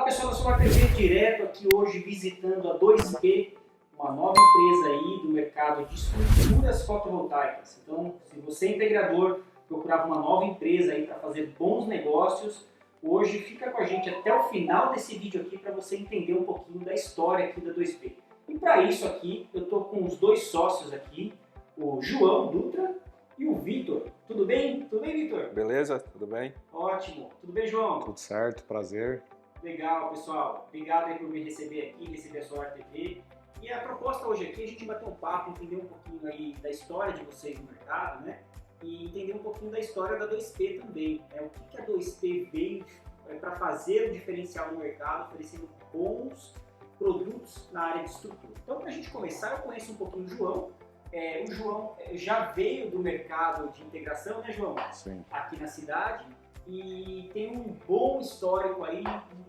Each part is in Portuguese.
pessoal da Solar TV, direto aqui hoje visitando a 2P, uma nova empresa aí do mercado de estruturas fotovoltaicas. Então, se você é integrador, procurava uma nova empresa aí para fazer bons negócios, hoje fica com a gente até o final desse vídeo aqui para você entender um pouquinho da história aqui da 2P. E para isso aqui, eu estou com os dois sócios aqui, o João Dutra e o Vitor. Tudo bem? Tudo bem, Vitor? Beleza? Tudo bem? Ótimo. Tudo bem, João? Tudo certo, prazer. Legal, pessoal. Obrigado aí por me receber aqui, receber a Solar TV. E a proposta hoje aqui é a gente bater um papo, entender um pouquinho aí da história de vocês no mercado, né? E entender um pouquinho da história da 2P também. Né? O que a 2P veio para fazer o diferencial no mercado, oferecendo bons produtos na área de estrutura. Então, para a gente começar, eu conheço um pouquinho o João. O João já veio do mercado de integração, né, João? Sim. Aqui na cidade. E tem um bom histórico aí,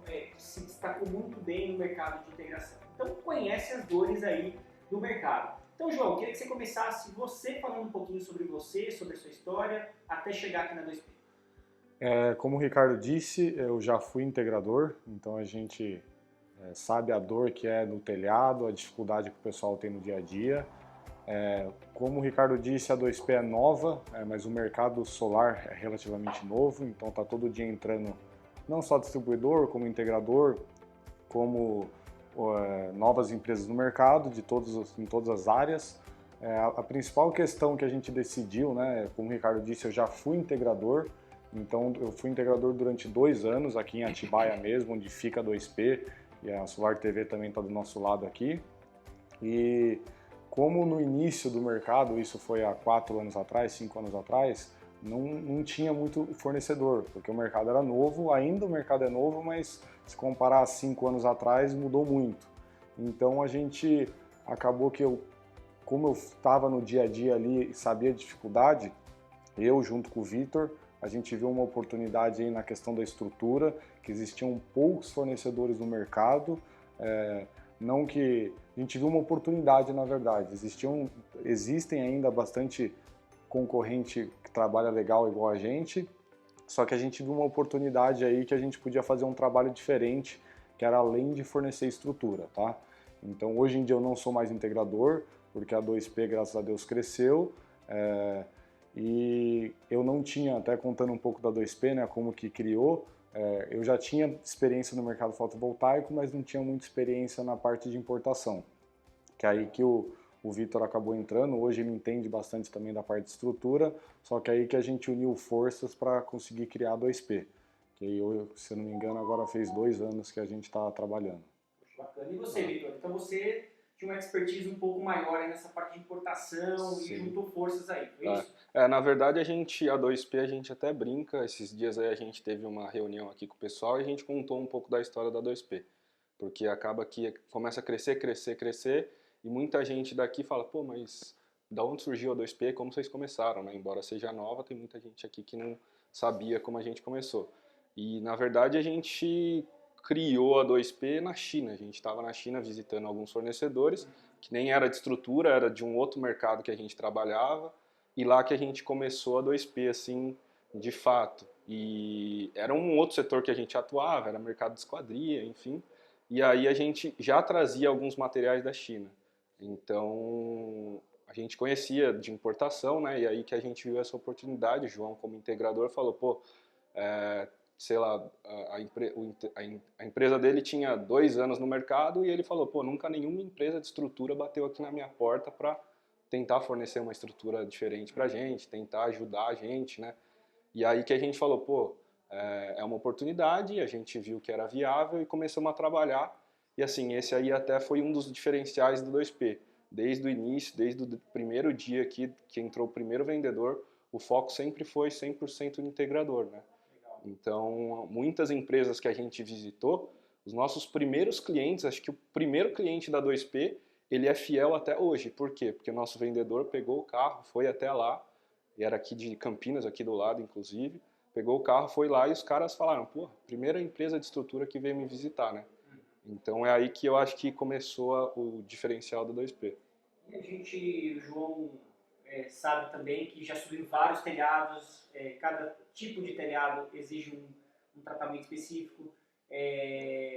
que se destacou muito bem no mercado de integração. Então conhece as dores aí do mercado. Então, João, queria que você começasse você falando um pouquinho sobre você, sobre a sua história, até chegar aqui na 2P. Como o Ricardo disse, eu já fui integrador, então a gente sabe a dor que é no telhado, a dificuldade que o pessoal tem no dia a dia. Como o Ricardo disse, a 2P é nova, mas o mercado solar é relativamente novo, então está todo dia entrando não só distribuidor, como integrador, como novas empresas no mercado, em todas as áreas. A principal questão que a gente decidiu, né, como o Ricardo disse, eu já fui integrador, então eu fui integrador durante 2 anos aqui em Atibaia mesmo, onde fica a 2P, e a Solar TV também está do nosso lado aqui. E como no início do mercado, isso foi há 4 anos atrás, 5 anos atrás, não tinha muito fornecedor, porque o mercado era novo, ainda o mercado é novo, mas se comparar a 5 anos atrás, mudou muito. Então a gente acabou que como eu estava no dia a dia ali e sabia a dificuldade, eu junto com o Vitor, a gente viu uma oportunidade aí na questão da estrutura, que existiam poucos fornecedores no mercado, não que a gente viu uma oportunidade, na verdade. Existem ainda bastante concorrente que trabalha legal igual a gente, só que a gente viu uma oportunidade aí que a gente podia fazer um trabalho diferente, que era além de fornecer estrutura, tá? Então hoje em dia eu não sou mais integrador, porque a 2P, graças a Deus, cresceu, e eu não tinha, até contando um pouco da 2P, né, como que criou, eu já tinha experiência no mercado fotovoltaico, mas não tinha muita experiência na parte de importação, que é aí que o Vitor acabou entrando. Hoje ele entende bastante também da parte de estrutura, só que aí que a gente uniu forças para conseguir criar a 2P, que aí se eu não me engano, agora fez 2 anos que a gente está trabalhando. Bacana. E você, Vitor? Então você tinha uma expertise um pouco maior aí nessa parte de importação. Sim. E juntou forças aí, foi isso? Na verdade a 2P a gente até brinca. Esses dias aí a gente teve uma reunião aqui com o pessoal e a gente contou um pouco da história da 2P, porque acaba que começa a crescer e muita gente daqui fala, pô, mas da onde surgiu a 2P, como vocês começaram, né? Embora seja nova, tem muita gente aqui que não sabia como a gente começou. E na verdade a gente criou a 2P na China. A gente estava na China visitando alguns fornecedores, que nem era de estrutura, era de um outro mercado que a gente trabalhava, e lá que a gente começou a 2P, assim, de fato. E era um outro setor que a gente atuava, era mercado de esquadria, enfim, e aí a gente já trazia alguns materiais da China. Então, a gente conhecia de importação, né, e aí que a gente viu essa oportunidade. O João, como integrador, falou, pô, sei lá, a empresa dele tinha 2 anos no mercado e ele falou, pô, nunca nenhuma empresa de estrutura bateu aqui na minha porta para tentar fornecer uma estrutura diferente pra gente, tentar ajudar a gente, né? E aí que a gente falou, pô, é uma oportunidade, a gente viu que era viável e começamos a trabalhar. E assim, esse aí até foi um dos diferenciais do 2P. Desde o início, desde o primeiro dia que entrou o primeiro vendedor, o foco sempre foi 100% no integrador, né? Então, muitas empresas que a gente visitou, os nossos primeiros clientes, acho que o primeiro cliente da 2P, ele é fiel até hoje. Por quê? Porque o nosso vendedor pegou o carro, foi até lá, e era aqui de Campinas, aqui do lado, inclusive, pegou o carro, foi lá e os caras falaram, pô, primeira empresa de estrutura que veio me visitar, né? Então é aí que eu acho que começou o diferencial da 2P. E a gente, o João, sabe também que já subiu vários telhados, cada tipo de telhado exige um tratamento específico.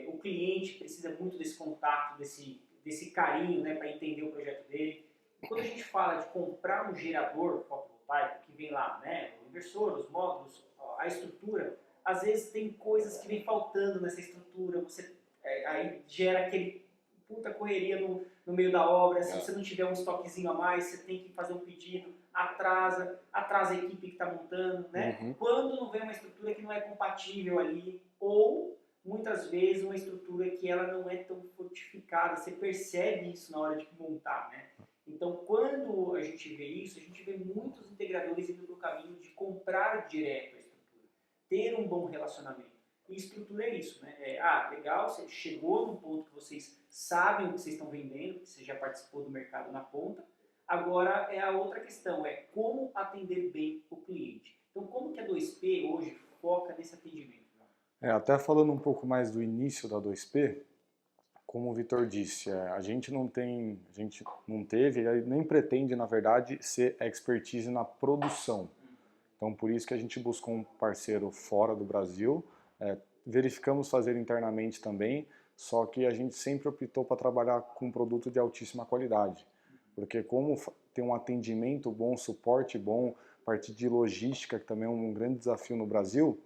O cliente precisa muito desse contato, desse carinho, né, para entender o projeto dele. E quando a gente fala de comprar um gerador fotovoltaico, que vem lá, né, o inversor, os módulos, a estrutura, às vezes tem coisas que vem faltando nessa estrutura, você aí gera aquele puta correria no meio da obra, se você não tiver um estoquezinho a mais, você tem que fazer um pedido, atrasa a equipe que está montando, né? Quando não vem uma estrutura que não é compatível ali, ou muitas vezes uma estrutura que ela não é tão fortificada, você percebe isso na hora de montar, né? Então, quando a gente vê isso, a gente vê muitos integradores indo para o caminho de comprar direto a estrutura, ter um bom relacionamento. E estrutura é isso, né? Legal, você chegou num ponto que vocês sabem o que vocês estão vendendo, que você já participou do mercado na ponta. Agora, a outra questão é como atender bem o cliente. Então, como que a 2P hoje foca nesse atendimento? Até falando um pouco mais do início da 2P, como o Vitor disse, a gente não teve, e nem pretende, na verdade, ser expertise na produção. Então, por isso que a gente buscou um parceiro fora do Brasil, verificamos fazer internamente também, só que a gente sempre optou para trabalhar com um produto de altíssima qualidade. Porque como tem um atendimento bom, suporte bom, parte de logística, que também é um grande desafio no Brasil,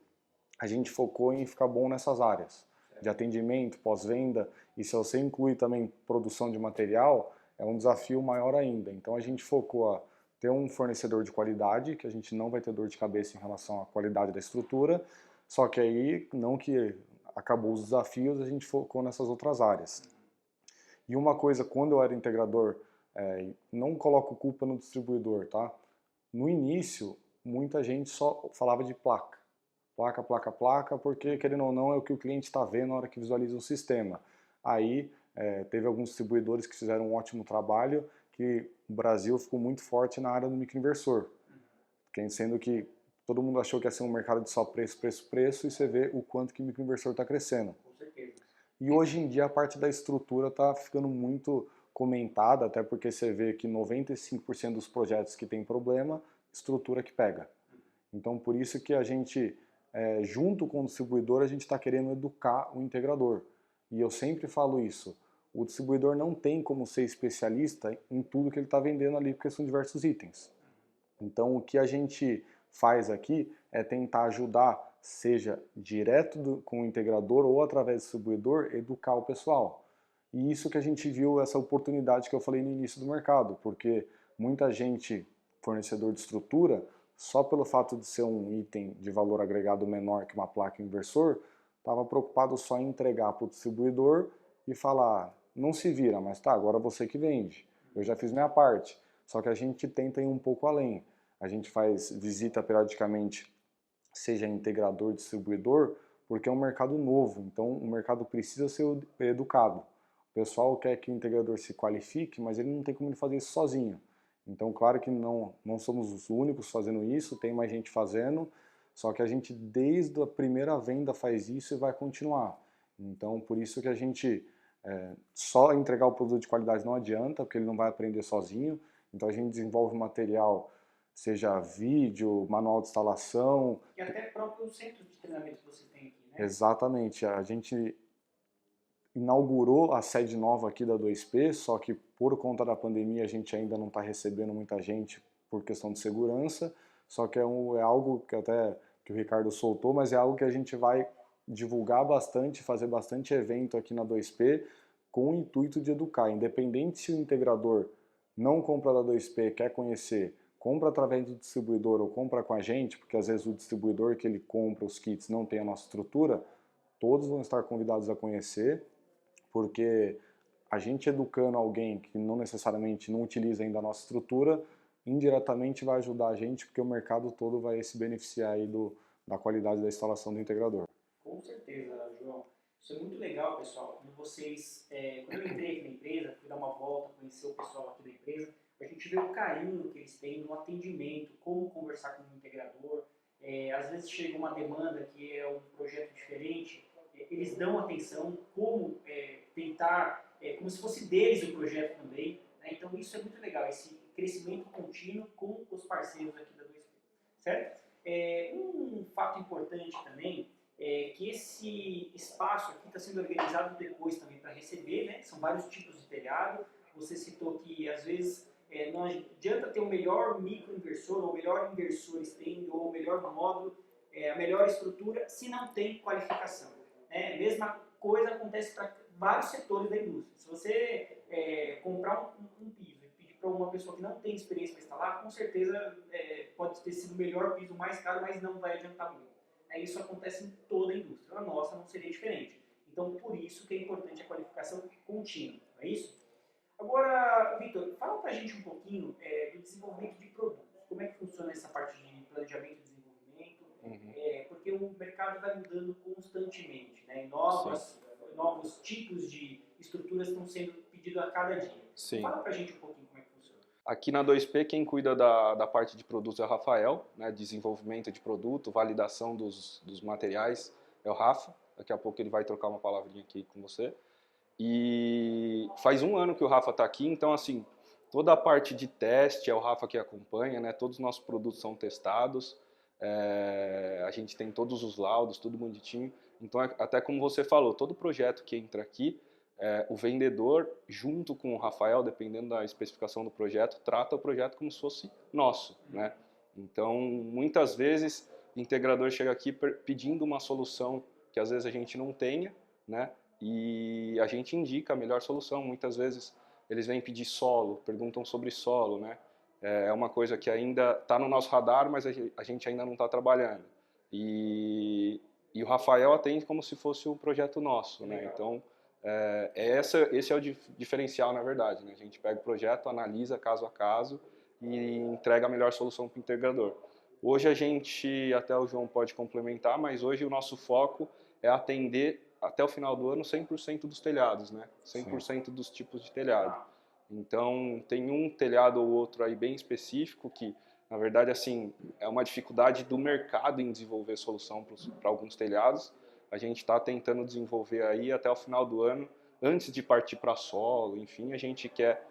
a gente focou em ficar bom nessas áreas de atendimento, pós-venda, e se você inclui também produção de material, é um desafio maior ainda. Então a gente focou a ter um fornecedor de qualidade, que a gente não vai ter dor de cabeça em relação à qualidade da estrutura, só que aí, não que acabou os desafios, a gente focou nessas outras áreas. E uma coisa, quando eu era integrador, não coloco culpa no distribuidor, tá? No início, muita gente só falava de placa. Placa, placa, placa, porque, querendo ou não, é o que o cliente está vendo na hora que visualiza o sistema. Aí, teve alguns distribuidores que fizeram um ótimo trabalho, que o Brasil ficou muito forte na área do microinversor. Sendo que todo mundo achou que ia ser um mercado de só preço, preço, preço, e você vê o quanto que o microinversor está crescendo. Com certeza. E hoje em dia a parte da estrutura está ficando muito comentada, até porque você vê que 95% dos projetos que tem problema, estrutura que pega. Então, por isso que a gente, junto com o distribuidor, a gente está querendo educar o integrador. E eu sempre falo isso, o distribuidor não tem como ser especialista em tudo que ele está vendendo ali, porque são diversos itens. Então, o que a gente faz aqui é tentar ajudar, seja direto com o integrador ou através do distribuidor, educar o pessoal. E isso que a gente viu, essa oportunidade que eu falei no início do mercado, porque muita gente, fornecedor de estrutura, só pelo fato de ser um item de valor agregado menor que uma placa inversor, estava preocupado só em entregar para o distribuidor e falar, não se vira, mas tá, agora você que vende, eu já fiz minha parte. Só que a gente tenta ir um pouco além. A gente faz visita periodicamente, seja integrador, distribuidor, porque é um mercado novo, então o mercado precisa ser educado. O pessoal quer que o integrador se qualifique, mas ele não tem como ele fazer isso sozinho. Então, claro que não somos os únicos fazendo isso, tem mais gente fazendo, só que a gente desde a primeira venda faz isso e vai continuar. Então, por isso que a gente só entregar o produto de qualidade não adianta, porque ele não vai aprender sozinho. Então a gente desenvolve material, seja vídeo, manual de instalação. E até próprio centro de treinamento que você tem aqui, né? Exatamente. A gente inaugurou a sede nova aqui da 2P, só que por conta da pandemia a gente ainda não está recebendo muita gente por questão de segurança, só que é algo que até que o Ricardo soltou, mas é algo que a gente vai divulgar bastante, fazer bastante evento aqui na 2P com o intuito de educar, independente se o integrador não compra da 2P, quer conhecer, compra através do distribuidor ou compra com a gente, porque às vezes o distribuidor que ele compra os kits não tem a nossa estrutura, todos vão estar convidados a conhecer, porque a gente educando alguém que não necessariamente não utiliza ainda a nossa estrutura, indiretamente vai ajudar a gente, porque o mercado todo vai se beneficiar aí da qualidade da instalação do integrador. Com certeza, João. Isso é muito legal, pessoal. Quando eu entrei aqui na empresa, fui dar uma volta, conhecer o pessoal aqui da empresa, a gente vê o carinho que eles têm no atendimento, como conversar com o integrador. Às vezes chega uma demanda que é um projeto diferente, eles dão atenção, como tentar, como se fosse deles o projeto também. Né? Então isso é muito legal, esse crescimento contínuo com os parceiros aqui da 2P. Certo? Um fato importante também, que esse espaço aqui está sendo organizado depois também para receber, né? São vários tipos de telhado. Você citou que às vezes não adianta ter o melhor microinversor, ou o melhor inversor stand, ou o melhor módulo, a melhor estrutura, se não tem qualificação. Né? Mesma coisa acontece para vários setores da indústria. Se você comprar um piso e pedir para uma pessoa que não tem experiência para instalar, com certeza pode ter sido o melhor piso mais caro, mas não vai adiantar muito. Isso acontece em toda a indústria. A nossa não seria diferente. Então, por isso que é importante a qualificação contínua. Não é isso? Agora, Vitor, fala para a gente um pouquinho do desenvolvimento de produtos. Como é que funciona essa parte de planejamento e desenvolvimento? Porque o mercado vai mudando constantemente. Né? Novos tipos de estruturas estão sendo pedidos a cada dia. Sim. Fala para a gente um pouquinho como é que funciona. Aqui na 2P, quem cuida da parte de produtos é o Rafael, né, desenvolvimento de produto, validação dos materiais é o Rafa. Daqui a pouco ele vai trocar uma palavrinha aqui com você. E faz 1 ano que o Rafa está aqui, então assim, toda a parte de teste é o Rafa que acompanha, né, todos os nossos produtos são testados, a gente tem todos os laudos, tudo bonitinho. Então, até como você falou, todo projeto que entra aqui, o vendedor, junto com o Rafael, dependendo da especificação do projeto, trata o projeto como se fosse nosso, né? Então, muitas vezes, o integrador chega aqui pedindo uma solução que às vezes a gente não tenha, né? E a gente indica a melhor solução. Muitas vezes eles vêm pedir solo, perguntam sobre solo, né? É uma coisa que ainda está no nosso radar, mas a gente ainda não está trabalhando. E o Rafael atende como se fosse um projeto nosso, né? Então, esse é o diferencial, na verdade, né? A gente pega o projeto, analisa caso a caso e entrega a melhor solução para o integrador. Hoje a gente, até o João pode complementar, mas hoje o nosso foco é atender até o final do ano 100% dos telhados, né? 100% Sim. dos tipos de telhado. Então tem um telhado ou outro aí bem específico que, na verdade, assim, é uma dificuldade do mercado em desenvolver solução para alguns telhados. A gente está tentando desenvolver aí até o final do ano, antes de partir para solo, enfim, a gente quer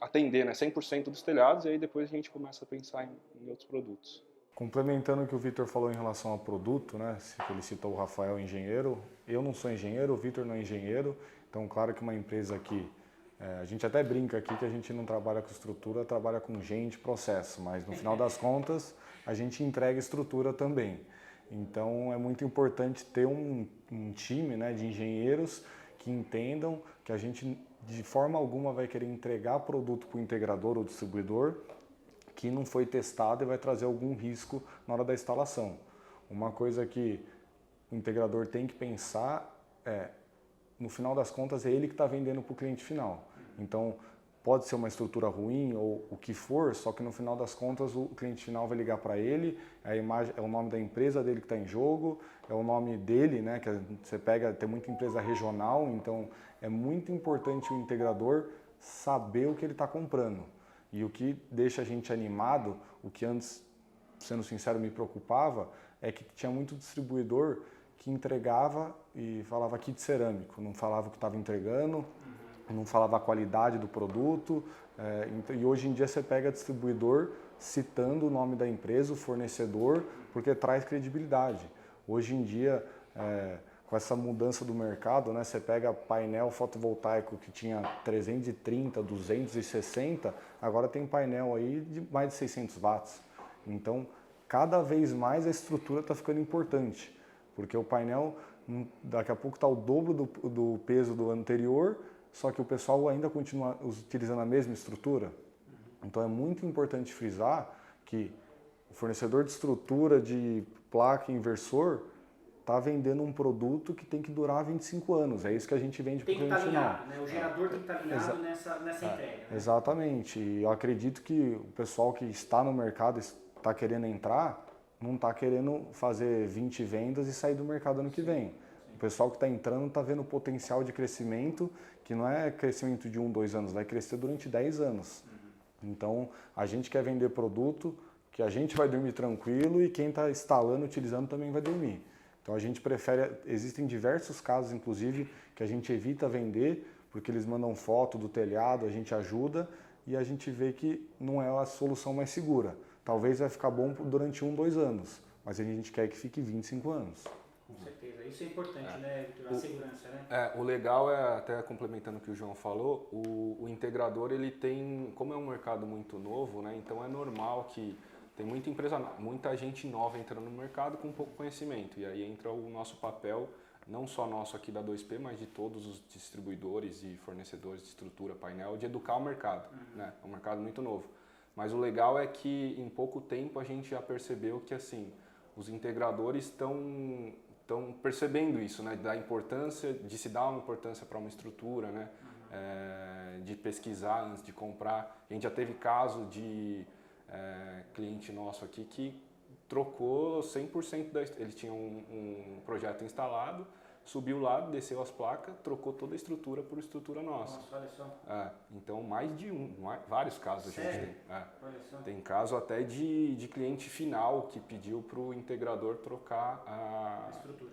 atender, né, 100% dos telhados, e aí depois a gente começa a pensar em outros produtos. Complementando o que o Vitor falou em relação ao produto, né, ele citou o Rafael, engenheiro, eu não sou engenheiro, o Vitor não é engenheiro, então claro que uma empresa aqui, a gente até brinca aqui que a gente não trabalha com estrutura, trabalha com gente, processo, mas no final das contas a gente entrega estrutura também. Então é muito importante ter um time, né, de engenheiros que entendam que a gente de forma alguma vai querer entregar produto para o integrador ou distribuidor que não foi testado e vai trazer algum risco na hora da instalação. Uma coisa que o integrador tem que pensar no final das contas, é ele que está vendendo para o cliente final. Então, pode ser uma estrutura ruim ou o que for, só que no final das contas o cliente final vai ligar para ele, a imagem, é o nome da empresa dele que está em jogo, é o nome dele, né, que você pega, tem muita empresa regional, então é muito importante o integrador saber o que ele está comprando. E o que deixa a gente animado, o que antes, sendo sincero, me preocupava, é que tinha muito distribuidor que entregava e falava kit cerâmico, não falava o que estava entregando, não falava a qualidade do produto, e hoje em dia você pega distribuidor citando o nome da empresa, o fornecedor, porque traz credibilidade. Hoje em dia, com essa mudança do mercado, né, você pega painel fotovoltaico que tinha 330, 260, agora tem painel aí de mais de 600 watts. Então, cada vez mais a estrutura está ficando importante, porque o painel daqui a pouco está o dobro do peso do anterior, só que o pessoal ainda continua utilizando a mesma estrutura. Então é muito importante frisar que o fornecedor de estrutura, de placa e inversor está vendendo um produto que tem que durar 25 anos. É isso que a gente vende para o cliente final. Né? O gerador tem que estar alinhado nessa entrega. Né? Exatamente. E eu acredito que o pessoal que está no mercado, está querendo entrar, não está querendo fazer 20 vendas e sair do mercado ano que vem. O pessoal que está entrando está vendo o potencial de crescimento, que não é crescimento de 1, 2 anos, vai crescer durante 10 anos. Então, a gente quer vender produto que a gente vai dormir tranquilo e quem está instalando, utilizando também vai dormir. Então, a gente prefere, existem diversos casos, inclusive, que a gente evita vender, porque eles mandam foto do telhado, a gente ajuda e a gente vê que não é a solução mais segura. Talvez vai ficar bom durante 1, 2 anos, mas a gente quer que fique 25 anos. Com certeza, isso é importante, né, Vitor? A segurança, né? O legal é, até complementando o que o João falou, o integrador, ele tem, como é um mercado muito novo, né, então é normal que tem muita empresa, muita gente nova entrando no mercado com pouco conhecimento, e aí entra o nosso papel, não só nosso aqui da 2P, mas de todos os distribuidores e fornecedores de estrutura, painel, de educar o mercado, né, é um mercado muito novo. Mas o legal é que em pouco tempo a gente já percebeu que, assim, os integradores estão percebendo isso, né, da importância, de se dar uma importância para uma estrutura, né, de pesquisar antes de comprar. A gente já teve caso de cliente nosso aqui que trocou 100% ele tinha um projeto instalado, subiu lá, desceu as placas, trocou toda a estrutura por estrutura nossa. Nossa, olha só. Então mais de vários casos a gente Sério? tem. Olha só. Tem caso até de cliente final que pediu para o integrador trocar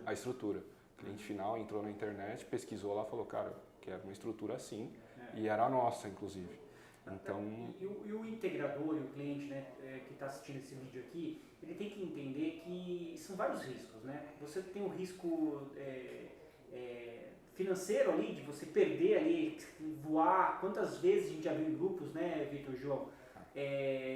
a estrutura. O cliente final entrou na internet, pesquisou lá, falou, cara, eu quero uma estrutura assim, e era a nossa, inclusive. Então... E o integrador e o cliente, né, que está assistindo esse vídeo aqui, ele tem que entender que são vários riscos, né? Você tem o risco financeiro ali, de você perder ali, voar, quantas vezes a gente já viu em grupos, né, Vitor, João?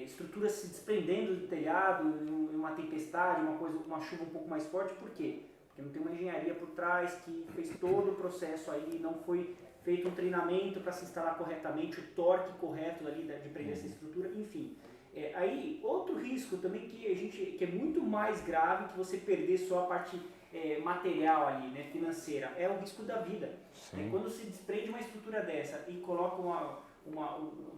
Estruturas se desprendendo do telhado em uma tempestade, uma chuva um pouco mais forte, por quê? Porque não tem uma engenharia por trás que fez todo o processo aí, não foi feito um treinamento para se instalar corretamente, o torque correto ali de prender essa estrutura, enfim. Aí, outro risco também que é muito mais grave que você perder só a parte material ali, né, financeira, é o risco da vida. Quando se desprende uma estrutura dessa e coloca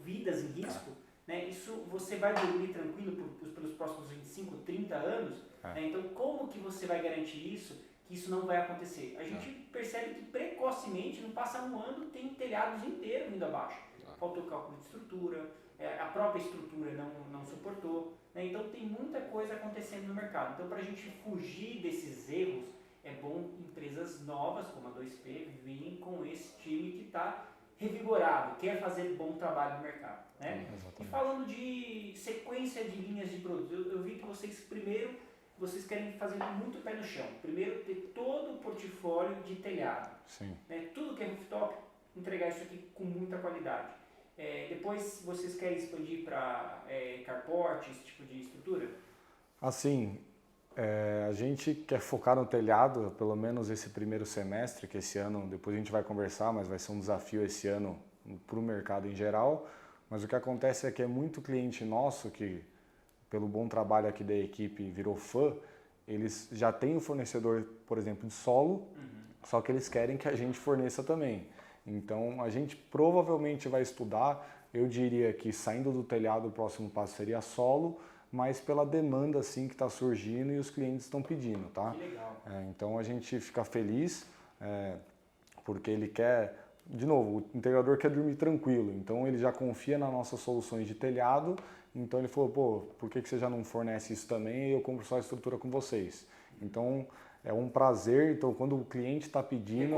vidas em risco, né, isso você vai dormir tranquilo pelos próximos 25, 30 anos, né, então como que você vai garantir isso? Que isso não vai acontecer. A gente percebe que precocemente, não passa um ano, tem telhados inteiros vindo abaixo. Faltou cálculo de estrutura, a própria estrutura não suportou, né? Então tem muita coisa acontecendo no mercado. Então para a gente fugir desses erros, é bom empresas novas, como a 2P, virem com esse time que está revigorado, quer fazer bom trabalho no mercado, né? E falando de sequência de linhas de produtos, eu vi que vocês querem fazer muito pé no chão. Primeiro, ter todo o portfólio de telhado. Né? Tudo que é rooftop, entregar isso aqui com muita qualidade. Depois, vocês querem expandir para carport, esse tipo de estrutura? Assim, a gente quer focar no telhado, pelo menos esse primeiro semestre, que esse ano, depois a gente vai conversar, mas vai ser um desafio esse ano para o mercado em geral. Mas o que acontece é que é muito cliente nosso que, pelo bom trabalho aqui da equipe, virou fã, eles já têm um fornecedor, por exemplo, de solo, só que eles querem que a gente forneça também. Então, a gente provavelmente vai estudar, eu diria que saindo do telhado, o próximo passo seria solo, mas pela demanda assim que está surgindo e os clientes estão pedindo, tá? Que legal. Então, a gente fica feliz, porque ele quer... De novo, o integrador quer dormir tranquilo, então ele já confia nas nossas soluções de telhado. Então ele falou, pô, por que você já não fornece isso também e eu compro só a estrutura com vocês? Então é um prazer, então quando o cliente está pedindo,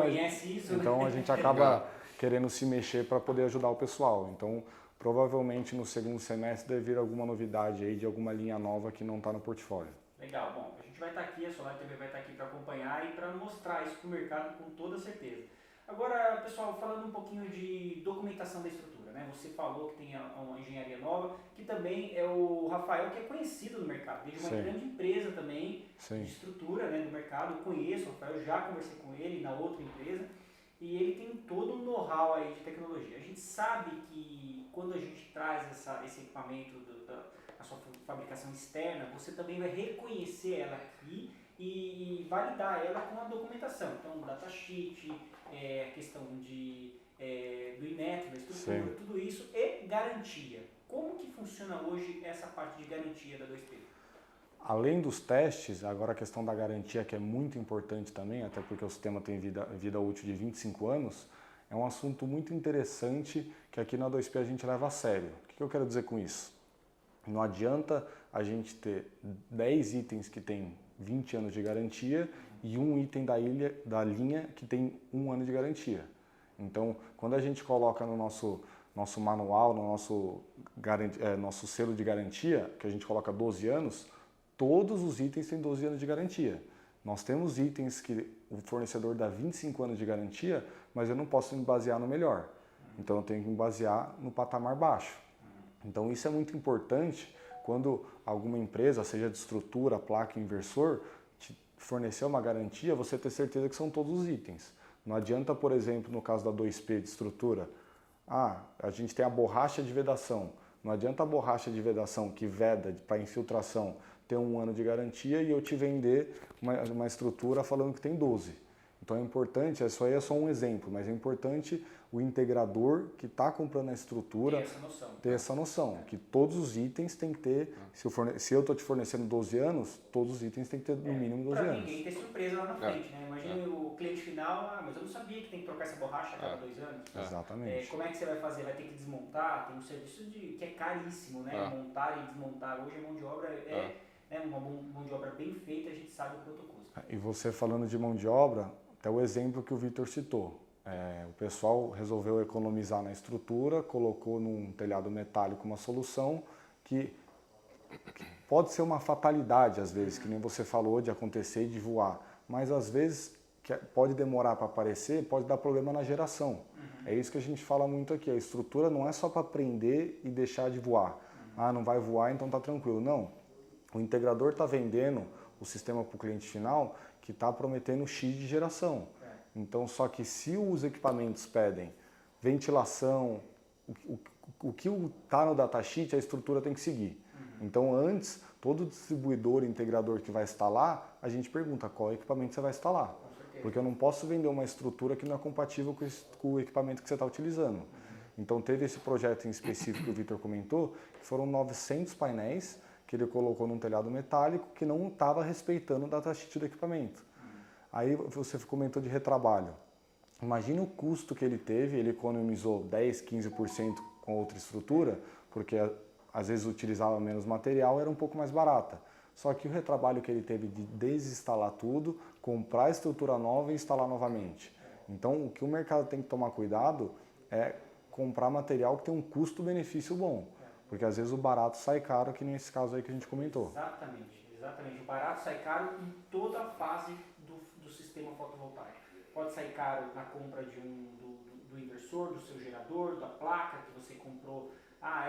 então a gente acaba querendo se mexer para poder ajudar o pessoal. Então provavelmente no segundo semestre deve vir alguma novidade aí de alguma linha nova que não está no portfólio. Legal, bom, a gente vai estar aqui, a Solar TV vai estar aqui para acompanhar e para mostrar isso para o mercado com toda certeza. Agora, pessoal, falando um pouquinho de documentação da estrutura, né? Você falou que tem uma engenharia nova, que também é o Rafael, que é conhecido no mercado, desde uma grande empresa também, de estrutura, né, do mercado. Eu conheço o Rafael, já conversei com ele na outra empresa, e ele tem todo um know-how aí de tecnologia. A gente sabe que quando a gente traz esse equipamento da sua fabricação externa, você também vai reconhecer ela aqui e validar ela com a documentação. Então, datasheet, a questão do Inmetro, da estrutura, tudo isso e garantia. Como que funciona hoje essa parte de garantia da 2P? Além dos testes, agora a questão da garantia, que é muito importante também, até porque o sistema tem vida útil de 25 anos, é um assunto muito interessante que aqui na 2P a gente leva a sério. O que eu quero dizer com isso? Não adianta a gente ter 10 itens que tem 20 anos de garantia e um item da linha que tem 1 ano de garantia. Então, quando a gente coloca no nosso manual, no nosso selo de garantia, que a gente coloca 12 anos, todos os itens têm 12 anos de garantia. Nós temos itens que o fornecedor dá 25 anos de garantia, mas eu não posso me basear no melhor. Então eu tenho que me basear no patamar baixo. Então isso é muito importante quando alguma empresa, seja de estrutura, placa, inversor, te fornecer uma garantia, você ter certeza que são todos os itens. Não adianta, por exemplo, no caso da 2P de estrutura, a gente tem a borracha de vedação. Não adianta a borracha de vedação que veda para infiltração ter 1 ano de garantia e eu te vender uma estrutura falando que tem 12. Então é importante, isso aí é só um exemplo, mas é importante o integrador que está comprando a estrutura ter essa noção, que todos os itens têm que ter, se eu estou te fornecendo 12 anos, todos os itens têm que ter no mínimo 12 anos. Para ninguém ter surpresa lá na frente, né? Imagina o cliente final, mas eu não sabia que tem que trocar essa borracha a cada 2 anos. Exatamente. Como é que você vai fazer? Vai ter que desmontar? Tem um serviço que é caríssimo, né? Montar e desmontar. Hoje a mão de obra uma mão de obra bem feita, a gente sabe o quanto custa. E você falando de mão de obra, até o exemplo que o Vitor citou. O pessoal resolveu economizar na estrutura, colocou num telhado metálico uma solução que pode ser uma fatalidade às vezes, que nem você falou, de acontecer e de voar, mas às vezes pode demorar para aparecer, pode dar problema na geração. É isso que a gente fala muito aqui, a estrutura não é só para prender e deixar de voar. Não vai voar, então tá tranquilo. Não, o integrador está vendendo o sistema para o cliente final que está prometendo X de geração. Então, só que se os equipamentos pedem ventilação, o que está no datasheet, a estrutura tem que seguir. Então, antes, todo distribuidor, integrador que vai instalar, a gente pergunta qual equipamento você vai instalar. Porque eu não posso vender uma estrutura que não é compatível com o equipamento que você está utilizando. Então, teve esse projeto em específico que o Vitor comentou, que foram 900 painéis que ele colocou num telhado metálico que não estava respeitando o datasheet do equipamento. Aí você comentou de retrabalho. Imagina o custo que ele teve, ele economizou 10, 15% com outra estrutura, porque às vezes utilizava menos material, era um pouco mais barata. Só que o retrabalho que ele teve de desinstalar tudo, comprar a estrutura nova e instalar novamente. Então o que o mercado tem que tomar cuidado é comprar material que tem um custo-benefício bom. Porque às vezes o barato sai caro, que nesse caso aí que a gente comentou. Exatamente. O barato sai caro em toda a fase do sistema fotovoltaico. Pode sair caro na compra do inversor, do seu gerador, da placa que você comprou.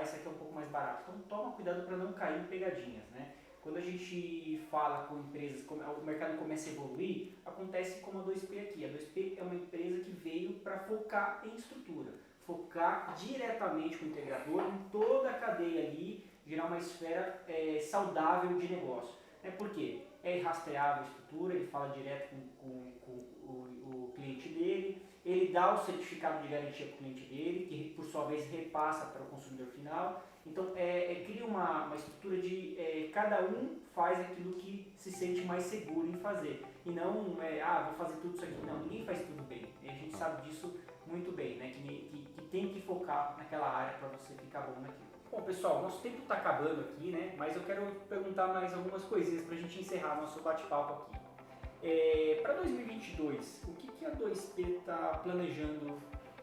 Essa aqui é um pouco mais barata. Então toma cuidado para não cair em pegadinhas, né? Quando a gente fala com empresas, o mercado começa a evoluir, acontece como a 2P aqui. A 2P é uma empresa que veio para focar em estrutura. Focar diretamente com o integrador em toda a cadeia ali, gerar uma esfera saudável de negócio. Por quê? É rastreável a estrutura, ele fala direto com o cliente dele, ele dá o certificado de garantia para o cliente dele, que por sua vez repassa para o consumidor final. Então cria uma estrutura de cada um faz aquilo que se sente mais seguro em fazer. E não vou fazer tudo isso aqui. Não, ninguém faz tudo bem. E a gente sabe disso muito bem, né? Que tem que focar naquela área para você ficar bom naquilo. Bom, pessoal, nosso tempo está acabando aqui, né? Mas eu quero perguntar mais algumas coisinhas para a gente encerrar nosso bate-papo aqui. Para 2022, o que a 2P está planejando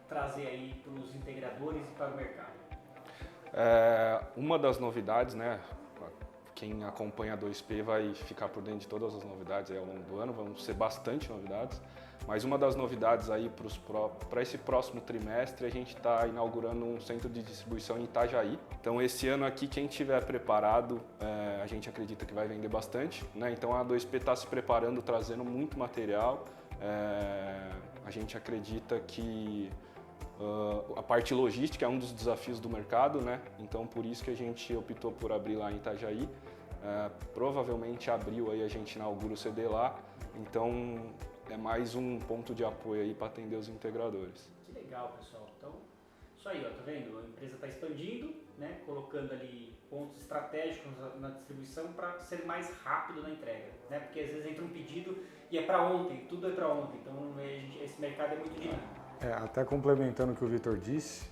trazer aí para os integradores e para o mercado? Uma das novidades, né? Quem acompanha a 2P vai ficar por dentro de todas as novidades aí ao longo do ano, vão ser bastante novidades. Mas uma das novidades aí para esse próximo trimestre, a gente está inaugurando um centro de distribuição em Itajaí. Então esse ano aqui, quem estiver preparado, a gente acredita que vai vender bastante, né? Então a 2P está se preparando, trazendo muito material. A gente acredita que a parte logística é um dos desafios do mercado, né? Então por isso que a gente optou por abrir lá em Itajaí. Provavelmente abril aí a gente inaugura o CD lá. Então é mais um ponto de apoio aí para atender os integradores. Que legal, pessoal. Então, isso aí, tá vendo? A empresa está expandindo, né? Colocando ali pontos estratégicos na distribuição para ser mais rápido na entrega, né? Porque às vezes entra um pedido e é para ontem, tudo é para ontem. Então esse mercado é muito dinâmico. Até complementando o que o Vitor disse,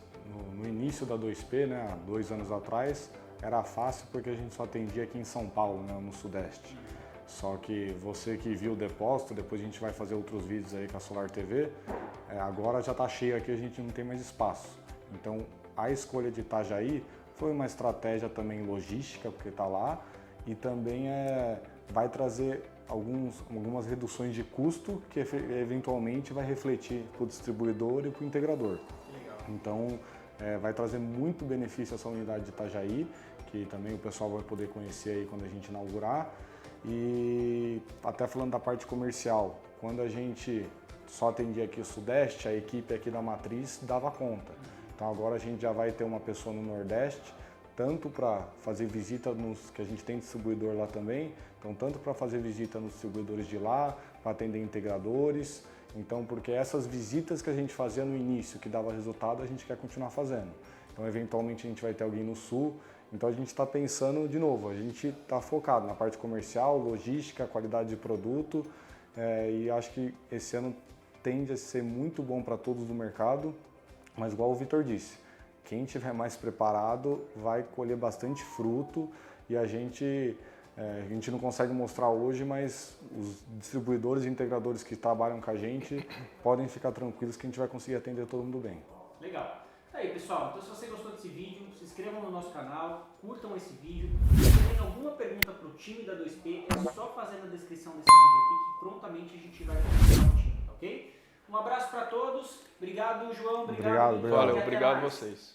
no início da 2P, né, há 2 anos atrás, era fácil porque a gente só atendia aqui em São Paulo, né, no Sudeste. Só que você que viu o depósito, depois a gente vai fazer outros vídeos aí com a Solar TV, agora já está cheio aqui, a gente não tem mais espaço. Então a escolha de Itajaí foi uma estratégia também logística, porque está lá, e também vai trazer algumas reduções de custo que eventualmente vai refletir para o distribuidor e para o integrador. Legal. Então, vai trazer muito benefício essa unidade de Itajaí, que também o pessoal vai poder conhecer aí quando a gente inaugurar. E até falando da parte comercial, quando a gente só atendia aqui o Sudeste, a equipe aqui da Matriz dava conta. Então agora a gente já vai ter uma pessoa no Nordeste, tanto para fazer visita que a gente tem distribuidor lá também, então tanto para fazer visita nos distribuidores de lá, para atender integradores. Então, porque essas visitas que a gente fazia no início, que dava resultado, a gente quer continuar fazendo. Então, eventualmente, a gente vai ter alguém no Sul. Então, a gente está pensando, de novo, a gente está focado na parte comercial, logística, qualidade de produto. E acho que esse ano tende a ser muito bom para todos do mercado. Mas, igual o Vitor disse, quem estiver mais preparado vai colher bastante fruto e a gente não consegue mostrar hoje, mas os distribuidores e integradores que trabalham com a gente podem ficar tranquilos que a gente vai conseguir atender todo mundo bem. Legal. Aí, pessoal, então se você gostou desse vídeo, se inscrevam no nosso canal, curtam esse vídeo. Se você tem alguma pergunta para o time da 2P, é só fazer na descrição desse vídeo aqui que prontamente a gente vai responder o time, ok? Um abraço para todos. Obrigado, João. Obrigado. Valeu, obrigado a vocês.